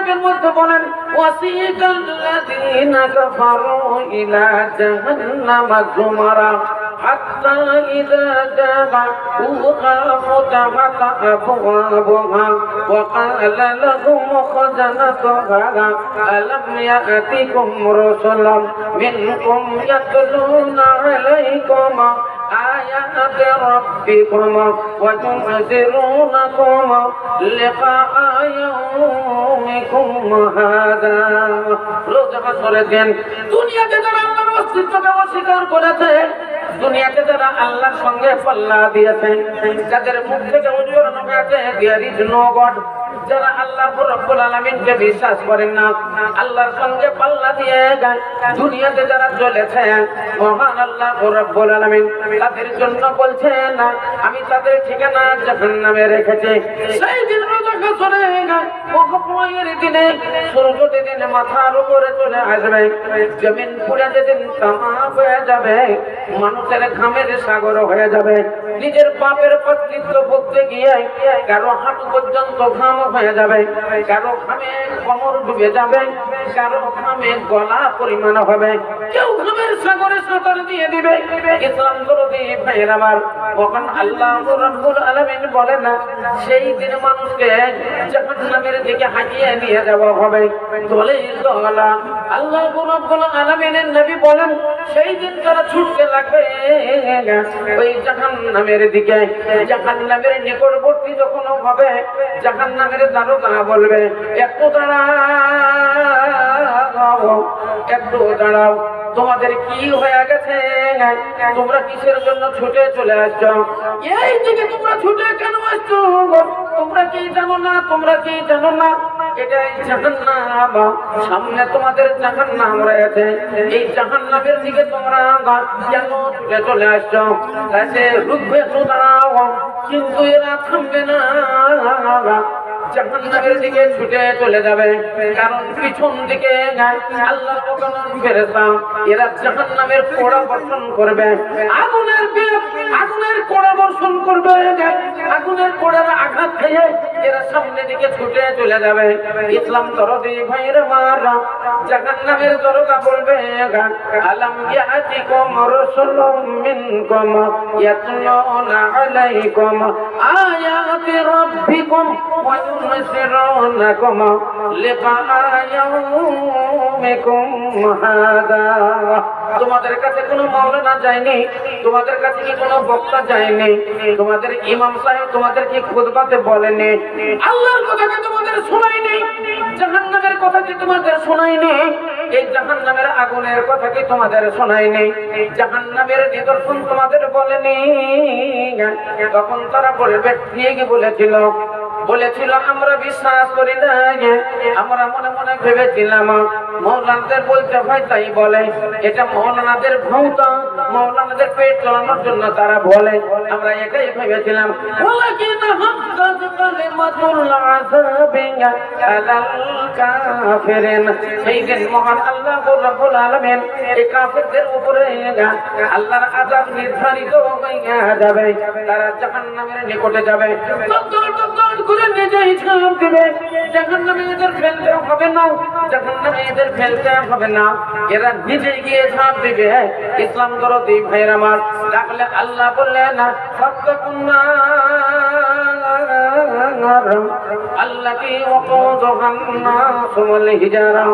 আয়াতের মধ্যে বলেন ওয়াসিকাল্লাযীনা কাফারু ইলা জাহান্নামা যুমারা হাত্তা ইযা জাআউহা ফুতিহাত আবওয়াবুহা ওয়া ক্বালা লাহুম খাজানাতুহা আলাম ইয়াতিকুম রাসূলুম মিনকুম ইয়াতলুনা আলাইকুম আয়াতি রাব্বিকুম ওয়া তুনযিরুনাকুম লিকাআ ইয়াউমিকুম হাযা। রোজা করে দেন দুনিয়াতে যারা আল্লাহর অস্তিত্বকে অস্বীকার করেছে, দুনিয়াতে যারা আল্লাহর সঙ্গে পাল্লা দিয়েছে, যাদের মুখ থেকে উচ্চারণ হয়েছে দেয়ার ইজ নো গড, যারা আল্লাহ রাব্বুল আলামিনকে বিশ্বাস করেন না, আল্লাহর সঙ্গে পাল্লা দিয়ে দুনিয়াতে যারা চলেছে, মহান আল্লাহ রাব্বুল আলামিন তাদের জন্য বলছেন আমি তাদের ঠিকানা জাহান্নামে রেখেছি। সেই দিন রোজা করে ওই দিনে সূর্য যেদিন মাথার উপরে চলে আসবে, জমিন পুড়ে যেদিন তামাক হয়ে যাবে, মানুষের ঘামের সাগর হয়ে যাবে, নিজের পাপের প্রায়শ্চিত্ত করতে গিয়ে কারো হাঁটু পর্যন্ত ঘাম হয়ে যাবে, কারো ঘামে কোমর ডুবে যাবে, কারো ঘামে গলা পরিমাণ হবে, কেউ ঘামের সাগরে সাঁতার দিয়ে দিবে। ইসলাম বিরোধী ভাইয়ের আমার, তখন আল্লাহ রাব্বুল আলামিন বলে না সেই দিন মানুষকে জাহান্নামের দিকে হাঁটিয়ে নিয়ে যাওয়া হবে দলে দলা। আল্লাহ রাব্বুল আলামিনের নবী বলেন সেই দিন তারা ছুটতে লাগবে ওই জাহান্নামের দিকে। জাহান্নামের নিকটবর্তী যখন হবে, জাহান্নামের দারোগা বলবে একটু দাঁড়াও, একটু দাঁড়াও, তোমাদের কি হয়ে গেছে? তোমরা কিসের জন্য ছুটে চলে আসছো? এই দিকে তোমরা ছুটে কেন আসছো? তোমরা কি জানো না? তোমরা কি জানো না এটাই জাহান্নাম? সামনে তোমাদের জাহান্নাম রয়েছে, এই জাহান্নামের দিকে তোমরা কেন ছুটে চলে আসছো? তাতে রুখবে, একটু দাঁড়াও। কিন্তু এরা থামবে না, জাহান্নামের দিকে ছুটে চলে যাবে, কারণ পিছন দিকে আল্লাহ ফেরেশতা এরা জাহান্নামের কোড়া বর্ষণ করবে, আগুনের কোড়া বর্ষণ করবে, আগুনের কোড়ার আঘাত খেয়ে এরা সামনের দিকে ছুটে চলে যাবে। ইসলাম দরদি ভাইরা মারা জাহান্নামের দরজা বলবে আলাম ইয়াতিকুম রাসূলুম মিনকুম ইয়াতলুনা আলাইকুম আয়াতি রাব্বিকুম ওয়া তুনসিরুনাকুম লিকাআ ইয়াউমিকুম হাযা। তোমাদের কাছে কোনো মাওলানা যায়নি, তোমাদের কাছে কি কোনো বক্তা যায়নি, তোমাদের ইমাম সাহেব তোমাদের কি খুতবাতে বলেনি, আল্লাহর কথা কি তোমাদের শোনায়নি, জাহান্নামের কথা কি তোমাদের শোনায়নি, এই জাহান্নামের আগুনের কথা কি তোমাদের শোনায়নি, জাহান্নামের নিদর্শন তোমাদের বলেনি? তখন তারা বলবে ঠিকই বলেছিল আমরা বিশ্বাস করি না, আমরা মনে মনে ভেবেছিলাম মৌলানাদের বলতে হয় তাই বলে, এটা মৌলানাদের ভৌত, মৌলানাদের পেট চালানোর জন্য তারা বলে, আমরা এটাই ভেবেছিলাম। সেই দিন মহান আল্লাহ রাব্বুল আলামিন এই কাফেরদের উপরে আল্লাহর আযাব নির্ধারিত হয়ে যাবে, তারা জাহান্নামের নিকটে যাবে, করে নিজেই ঝাঁপ দিবে, জাহান্নামে এদের ফেলতে হবে না, জাহান্নামে এদের ফেলতে হবে না, এরা নিজে গিয়ে ঝাঁপ দিবে। ইসলাম দরদি ভাইরা আমার, তাহলে আল্লাহ বললেন ফাত্তাকুন্না আল্লাতী ওয়াকুদুহান নাস ওয়াল হিজারা।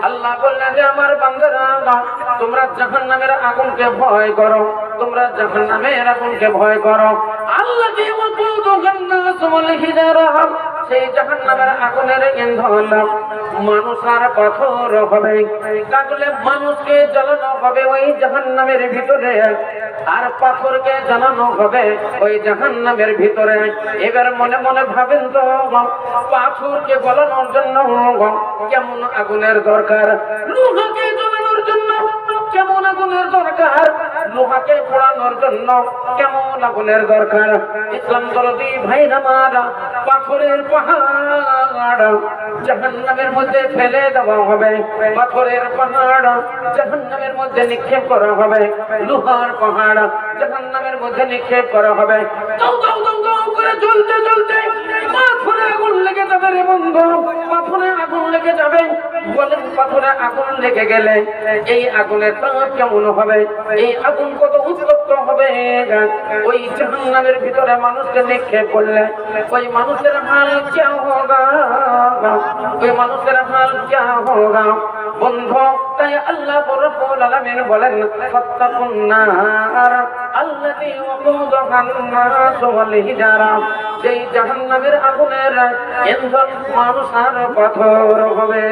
আল্লাহ বললেন যে আমার বান্দারা তোমরা জাহান্নামের আগুনকে ভয় করো, তোমরা জাহান্নামের আগুনকে ভয় করো। আল্লাতী ওয়াকুদুহান নাস ওয়াল হিজারা, সেই জাহান্নামের আগুনের ইন্ধন মানুষ আর পাথর হবে, তাহলে মানুষকে জ্বালানো হবে ওই জাহান্নামের ভিতরে, আর পাথরকে জ্বালানো হবে ওই জাহান্নামের ভিতরে। এবার মনে মনে ভাবেন তো পাথরকে গলানোর জন্য কেমন আগুনের দরকার, লোহাকে জ্বালানোর জন্য কেমন আগুনের দরকার, লোহাকে পোড়ানোর জন্য কেমন আগুনের দরকার। ইসলাম দরদি ভাইরা মারা, পাথরের পাহাড় জাহান্নামের মধ্যে ফেলে দেওয়া হবে, পাথরের পাহাড় জাহান্নামের মধ্যে নিক্ষেপ করা হবে, লোহার পাহাড় জাহান্নামের মধ্যে নিক্ষেপ করা হবে। দাও দাও দাও দাও করে চলতে চলতে পাথরে আগুন লেগে যাবে রে বন্ধু, পাথরে আগুন লেগে যাবে। বলেন পাথরে আগুন লেগে গেলে এই আগুনের তাপ কেমন হবে, এই আগুন কত উত্তপ্ত হবে। ওই জাহান্নামের ভিতরে মানুষকে নিক্ষেপ করলে ওই মানুষের হাল কি হোগা, ওই মানুষের হাল কি হোগা বন্ধু। তাই আল্লাহ রাব্বুল আলামিন বলেন ফাত্তাকুন নার আল্লাতী ওয়াকুদুহা আন-নাস ওয়াল হিজারা, যেই জাহান্নামের আগুনের ইন্ধন মানুষ আর পাথর হবে।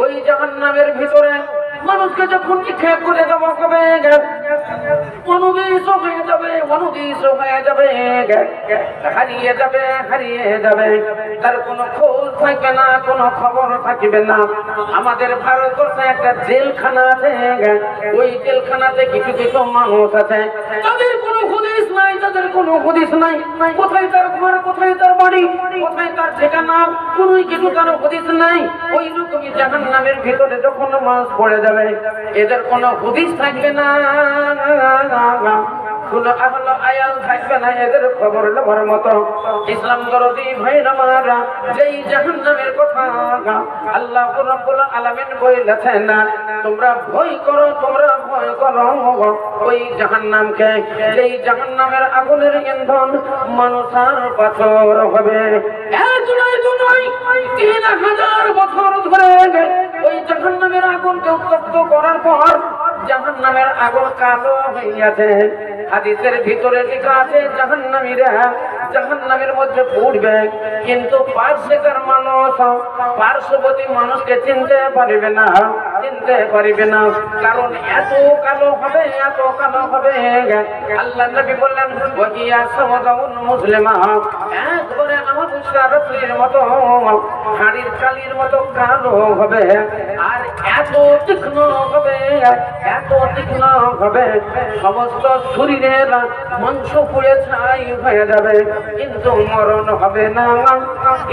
ওই জাহান্নামের ভিতরে মানুষকে যখন নিক্ষেপ করে দেওয়া হবে অনুবিষ হয়ে যাবে, অনুবিষ হয়ে যাবে, হারিয়ে যাবে, হারিয়ে যাবে, তার কোনো খোঁজ থাকবে না, কোনো খবর থাকবে না। আমাদের ভারতবর্ষে একটা জেলখানা আছে, ওই জেলখানাতে কিছু কিছু মানুষ আছে তাদের কোনো হদিস নাই, তাদের কোনো হদিস নাই, কোথায় তার ঘর, কোথায় তার বাড়ি, কোথায় তার ঠিকানা, কোনো কিছু তার হদিস নাই। ওই রকমই জাহান্নামের ভিতরে যখন মানুষ পড়ে যাবে এদের কোনো হদিস থাকবে না, কোনো আহলো আয়াল থাকবে না এদের খবর নেওয়ার মতো। ইসলাম দরদি ভাইরা মারা, যেই জাহান্নামের কথা আল্লাহ রাব্বুল আলামিন বলেছেন না তোমরা ভয় করো, তোমরা ভয় করো ওই জাহান্নামকে, যেই জাহান্নামের আগুনের ইন্ধন মানুষ আর পাথর হবে। এক নয় দু নয় ৩০০০ বছর ধরে ওই জাহান্নামের আগুনকে উত্তপ্ত করার পর জাহান্নামের আগুন কালো হইয়াছে। হাদিসের ভিতরে লেখা আছে জাহান্নামীরা জাহান্নামের মধ্যে পড়বে, কিন্তু পার্শ্বকার মানুষ, পার্শ্ববর্তী মানুষকে চিনতে পারবে না, চিনতে পারবে না, কারণ এত কালো হবে, এত কালো হবে। আল্লাহ নবী বললেন ওয়াহিয়া সাওয়াদাউন মুসলিমা, একবারে আমাবস্যা রাত্রির মতো হাড়ির কালির মতো কালো হবে, আর এত তীক্ষ্ণ হবে, এত তীক্ষ্ণ হবে সমস্ত শরীরের মাংস পুড়ে ছাই হয়ে যাবে, কিন্তু মরণ হবে না,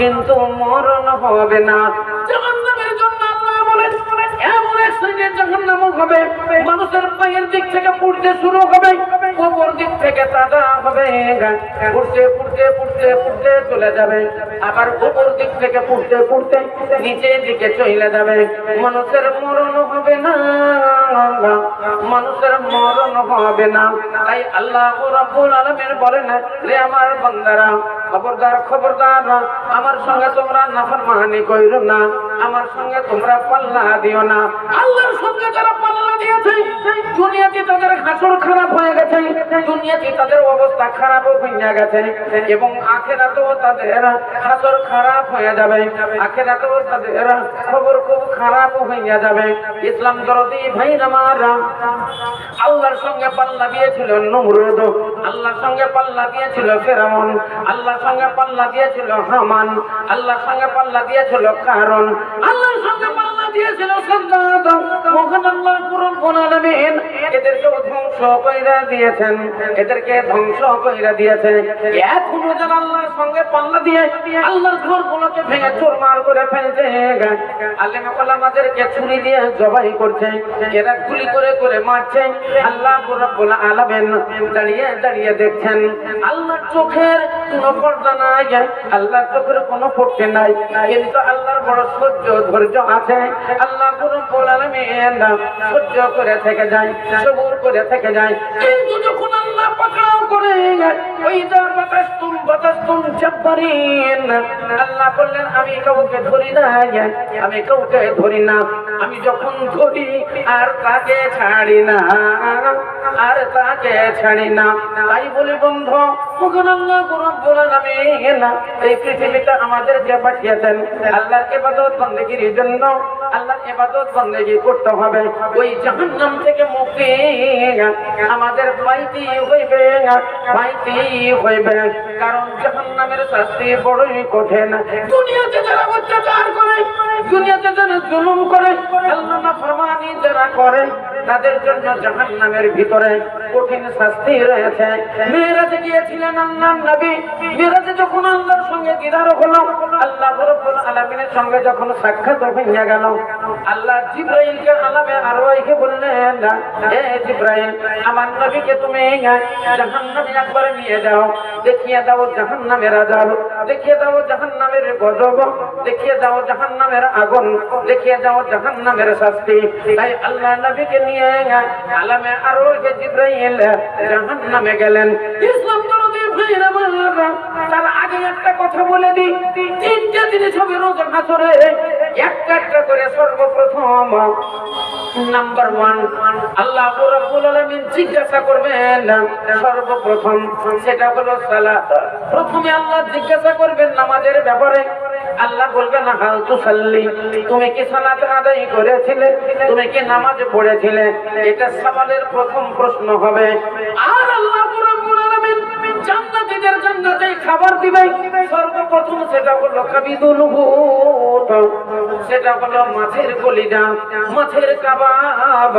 কিন্তু মরণ হবে না। জাহান্নামের জন্য আল্লাহ বলেন এমন এক শ্রেণীর জাহান্নাম হবে মানুষের পায়ের দিক থেকে পুড়তে শুরু হবে, উপর দিক থেকে তাজা হবে, পুড়তে পুড়তে পুড়তে পুড়তে চলে যাবে, আবার উপর দিক থেকে পুড়তে পুড়তে নিচের দিকে চলে যাবে। মানুষের মরণ হবে না, মানুষের মরণ হবে না। তাই আল্লাহ রাব্বুল আলামিন বলেন রে আমার বান্দারা, খবরদার খবরদার আমার সঙ্গে তোমরা নাফরমানি কইরো না, আমার সঙ্গে তোমরা পাল্লা দিও না। আল্লাহর সঙ্গে যারা পাল্লা দিয়েছে দুনিয়াতে তাদের হাসর খারাপ হয়ে গেছে, দুনিয়াতে তাদের অবস্থা খারাপ হয়ে গেছে, এবং আখিরাতেও তাদের হাসর খারাপ হয়ে যাবে, আখিরাতেও তাদের খবর খুব খারাপ হয়ে যাবে। ইসলাম দরদি ভাইরা মারা, আল্লাহর সঙ্গে পাল্লা দিয়েছিল নমরুদ, আল্লাহর সঙ্গে পাল্লা দিয়েছিল ফিরআউন, আল্লাহর সঙ্গে পাল্লা দিয়েছিল হামান, আল্লাহর সঙ্গে পাল্লা দিয়েছিল কারণ, আল্লাহর সঙ্গে পাল্লা দিয়েছিল সাদ্দাত। মহান আল্লাহ রাব্বুল আলামিন এদেরকে ধ্বংস কইরা দিয়েছেন, এদেরকে ধ্বংস কইরা দিয়েছে। এখনো যারা আল্লাহর সঙ্গে পাল্লা দিয়ে আল্লাহর ঘরগুলোকে ভেঙে চুরমার করে ফেলছে, আলেমা ওলামাদেরকে ছুরি দিয়ে জবাই করছে, এরা গুলি করে করে মারছে, আল্লাহ রাব্বুল আলামিন দাঁড়িয়ে দাঁড়িয়ে দেখছেন। আল্লাহর চোখের কোনো পর্দা নাই, আল্লাহর চোখের কোনো পট্টি নাই, কিন্তু আল্লাহর বড় সহ্য ধৈর্য আছে। আল্লাহ রাব্বুল আলামিন সহ্য করে থেকে যায়, সবুর করে থেকে যায়। কিন্তু যখন আল্লাহ পাকড়াও করে ওই দা বাতাসতুম জাব্বারিন, আল্লাহ বললেন আমি কাউকে ধরি না, আমি কাউকে ধরি না, আমি যখন ধরি আর তাকে ছাড়ি না, আর তাকে ছাড়ি না। তাই বলি বন্ধু, মহান আল্লাহ রাব্বুল আলামিন এই পৃথিবীতে আমাদেরকে পাঠিয়েছেন আল্লাহর ইবাদত বন্দেগীর জন্য। আল্লাহর ইবাদত বন্দেগী করতে হবে, ওই জাহান্নাম থেকে মুক্তি আমাদের পাইতে হইবে, পাইতে হইবে, কারণ জাহান্নামের শাস্তি বড়ই কঠিন। দুনিয়াতে যারা অত্যাচার করে, দুনিয়াতে যারা জুলুম করে, আল্লাহর নাফরমানি যারা করে, তাদের জন্য জাহান্নামের ভিতরে কঠিন শাস্তি রয়েছে। মিরাজে গিয়েছিলেন আল্লাহর নবী, মিরাজে যখন আল্লাহর সঙ্গে দিদার হলো, আল্লাহ রাব্বুল আলামিনের সঙ্গে যখন সাক্ষাৎ হয়ে গেল, আল্লাহ জিবরাইলকে আলামে আরওয়াহে বললেন, হে জিবরাইল, আমার নবীকে তুমি জাহান্নামে একবারে নিয়ে যাও, দেখিয়ে দাও জাহান্নামের আযাব, দেখিয়ে দাও জাহান্নামের গজব, দেখিয়ে দাও জাহান্নামের আগুন, দেখিয়ে দাও জাহান্নামের শাস্তি। তাই আল্লাহ নবীকে নিয়ে আলামে আরওয়াহে জিবরাইল জাহান্নামে গেলেন। ইসলাম দরদি ভাইরা মারা, তার আগে একটা কথা বলে দিই, তিনটা জিনিস হবে রোজ হাসরে, একটা একটা করে। সর্বপ্রথম নাম্বার 1, আল্লাহ রাব্বুল আলামিন জিজ্ঞাসা করবেন সর্বপ্রথম, সেটা হলো সালাত। প্রথমে আল্লাহ জিজ্ঞাসা করবেন নামাজের ব্যাপারে। আল্লাহ বলবেন, হাল তুসাল্লি, তুমি কি সালাত আদায় করেছিলে, তুমি কি নামাজ পড়েছিলে? এটা সওয়ালের প্রথম প্রশ্ন হবে। আর আল্লাহ রাব্বুল আলামিন জান্নাতীদের জান্নাতে খাবার দিবেন। সর্বপ্রথম সেটা হলো কাবিদুল হুত, সেটা হলো মাছের কলিজা, মাছের কাবাব।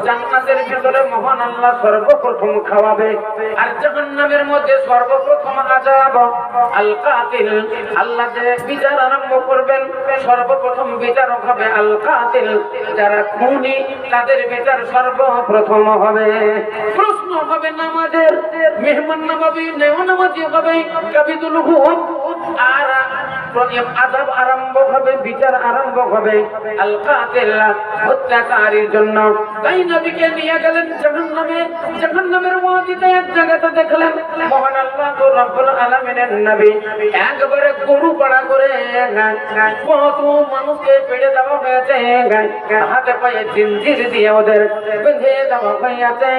জান্নাতের ভিতরে মহান আল্লাহ সর্বপ্রথম খাওয়াবে। আর জাহান্নামের মধ্যে সর্বপ্রথম আযাব আল কাতিল, আল্লাহ যে বিচার আরম্ভ করবেন, সর্বপ্রথম বিচারক হবে আল কাতিল, যারা খুনি, তাদের বিচার সর্বপ্রথম হবে। প্রশ্ন হবে নামাজের, মেহমান নামাজি নামাজি হবে কাবিদুল হুত। আর আযাব আরম্ভ হবে, বিচার আরম্ভ হবে আল কাতিল, হত্যাকারীর জন্য। তাই নবীকে নিয়ে গেলেন জাহান্নামে। জাহান্নামের ওয়াদিতে এক জায়গাতে দেখলেন মহান আল্লাহ রাব্বুল আলামিনের নবী একবারে গরু পাড়া করে কত মানুষকে পেড়ে দেওয়া হয়েছে, হাতে পায়ে জিনজির দিয়ে ওদের বেঁধে দেওয়া হয়েছে।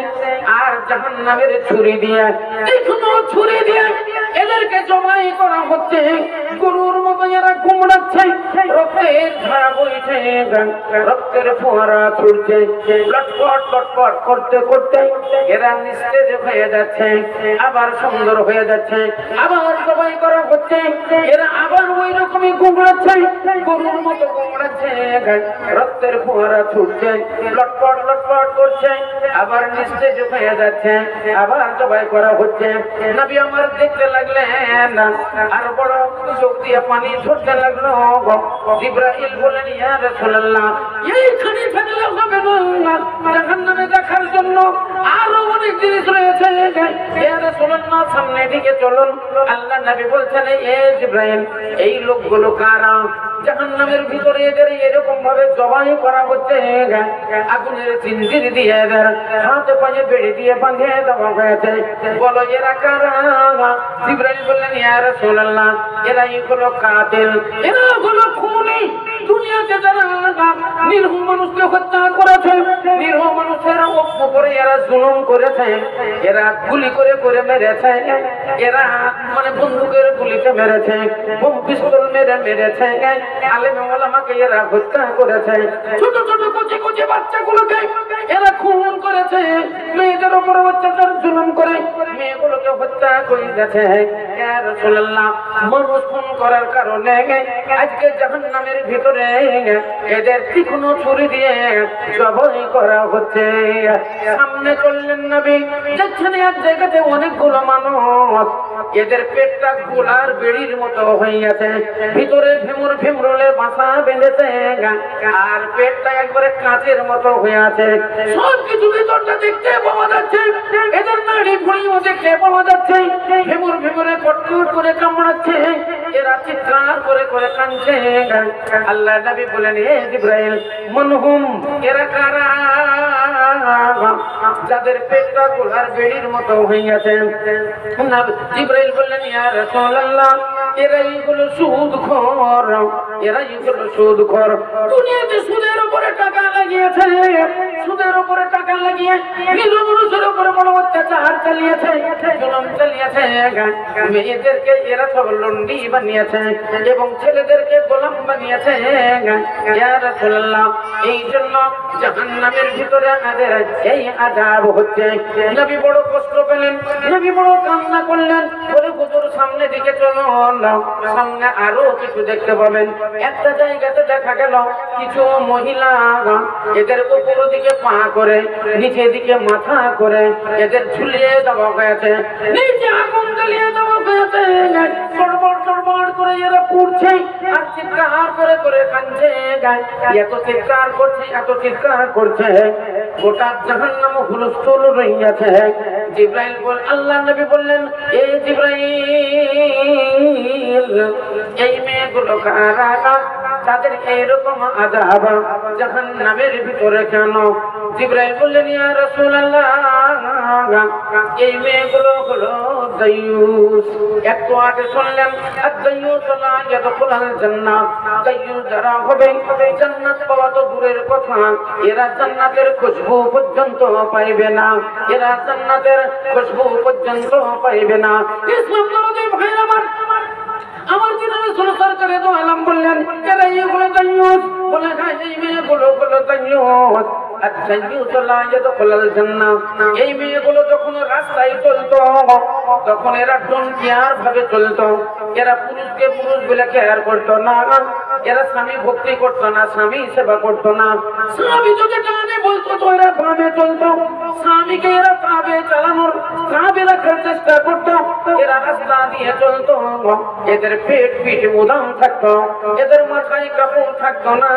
আর জাহান্নামের ছুরি দিয়ে, তীক্ষ্ণ ছুরি দিয়ে এদেরকে জবাই করা হচ্ছে। গরুর মতো এরা কুমড়াচ্ছে, রক্তের ধারা বইছে, রক্তের ফোয়ারা ছুটছে, লটপট লটপট করতে করতে এরা নিস্তেজ হয়ে যাচ্ছে, আবার সুন্দর হয়ে যাচ্ছে, আবার জবাই করা হচ্ছে। এরা আবার ওই রকমই কুমড়াচ্ছে, গরুর মতো কুমড়াচ্ছে, রক্তের ফোয়ারা ছুটছে, লটপট লটপট করছে, আবার নিস্তেজ হয়ে যাচ্ছে, আবার জবাই করা হচ্ছে। নবী আমার দেখতে লাগলেন, আর বড় চোখ দিয়ে পানি ঝরতে লাগলো। জিবরাইল বলেন, ইয়া রাসূলুল্লাহ, এইখানে থাকলে হবে না, জাহান্নামে দেখার জন্য আরো অনেক জিনিস রয়েছে। ইয়া রাসূলুল্লাহ, সামনে দিকে চলুন। আল্লাহ নবী বলছেন, এ জিবরাইল, এই লোকগুলো কারা? জাহান্নামের ভিতরে এদের এরকম ভাবে জবাই করা হচ্ছে, আগুনের জিনজির দিয়ে এদের হাতে পায়ে বেড়ি দিয়ে বাঁধে দেওয়া হয়েছে। বলো এরা কারা? জিবরাইল বললেন, ইয়া রাসূলুল্লাহ, এরাই হলো কাতিল, এরা হলো খুনি। দুনিয়াতে যারা নিরীহ মানুষকে হত্যা করেছে, নিরীহ মানুষের উপরে এরা জুলুম করেছে, এরা গুলি করে করে মেরেছে, এরা মানে বন্দুকের গুলিতে মেরেছে, বোম পিস্তল মেরে মেরেছে, আলেম ওলামাকে এরা হত্যা করেছে, ছোট ছোট কচি কচি বাচ্চাগুলোকে এরা খুন করেছে, মেয়েদের উপরে অত্যাচার জুলুম করে মেয়েগুলোকে হত্যা করে গেছে। ইয়া রাসূলুল্লাহ, মানুষ খুন করার কারণে আজকে জাহান্নামের ভিতরে এদের তীক্ষ্ণ ছুরি দিয়ে জবাই করা হচ্ছে। সামনে চললেন নবী, দেখছেন এক জায়গাতে অনেকগুলো মানুষ, এদের পেটটা গোলার বেড়ির মতো হয়ে গেছে, ভিতরে ভেমুর ভেমরুলে বাসা বেঁধেছে, আর পেটটা একবারে কাঁচের মতো হয়ে আছে। সব কিছু ভিতরটা দেখতে পাওয়া যাচ্ছে, এদের নাড়ি ভুঁড়িও দেখতে পাওয়া যাচ্ছে, ভেমুর ভেমুরে কটকট করে কামড়াচ্ছে, এরা চিৎকার করে করে কাঁদছে। আল্লাহ নবী বলেন, হে জিবরাইল, মানহুম, এরা কারা? যাদের পেটটা গোলার বেড়ির মতো হয়ে গেছে। জিবরাইল বললেন, ইয়া রাসূলুল্লাহ, এরাই হলো সুদখোর, এরাই হলো সুদখোর। দুনিয়াতে সুদের উপরে টাকা লাগিয়েছে, সুদের উপরে টাকা লাগিয়ে নিরীহ মানুষের উপরে বড় অত্যাচার চালিয়েছে, জুলুম চালিয়েছে। মেয়েদেরকে এরা সব লন্ডি বানিয়েছে এবং ছেলেদেরকে গোলাম বানিয়েছে। ইয়া রাসূলুল্লাহ, এই জন্য জাহান্নামের ভিতরে আমাদের এই আযাব হচ্ছে। নবী বড় কষ্ট পেলেন, নবী বড় কান্না করলেন, বলে হুজুর সামনে দিকে চলুন, সামনে আরো কিছু দেখতে পাবেন। একটা জায়গাতে দেখা গেল কিছু মহিলা এদের উপর দিকে পা করে, নিচে দিকে মাথা করে এদের ঝুলিয়ে দেওয়া হয়েছে, নিচে আগুন জ্বালিয়ে দেওয়া হয়েছে, চড়বড় চড়বড় করে এরা পুড়ছে আর চিৎকার করে করে কাঁদছে, এত চিৎকার করছে, এত চিৎকার করছে, গোটা জাহান্নাম হুলস্থুল রইয়াছে। জিবরাইল বল, আল্লাহ নবী বললেন, এই জিবরাইল, এই মেয়েগুলো কারা, তাদের এইরকম আযাব জাহান্নামের ভিতরে কেন? জিবরাইল বললেন, ইয়া রাসূলুল্লাহ, এই মেয়েগুলো হলো দায়ুস। একটু আগে শুনলেন আদ-দায়ুস লা ইয়াদখুলুল জান্নাহ, দায়ুস যারা হবে জান্নাত পাওয়া তো দূরের কথা, এরা জান্নাতের খুশবু পর্যন্ত পাইবে না, এরা জান্নাতের খুশবু পর্যন্ত পাইবে না। ইসলাম নবী ভাইরা আমার দিনের রাসূল সরকারে তো আলাম বললেন, এরা এইগুলো দায়ুস, বলে হ্যাঁ এই মেয়েগুলো হলো দায়ুস। এই মেয়েগুলো যখন রাস্তায় চলতো তখন এরা ডনকিয়ার ভাবে চলতো, এরা পুরুষকে পুরুষ বলে কেয়ার করতো না, এরা স্বামী ভক্তি করতো না, স্বামী সেবা করতো না। স্বামী যদি ডানে বলতো তো এরা বামে চলতো, স্বামীকে এরা কাবে চালানোর, কাবে রাখার চেষ্টা করতো, এরা রাস্তা দিয়ে চলতো। এদের পেট পিঠ উদাম থাকতো, এদের মাথায় কাপড় থাকতো না।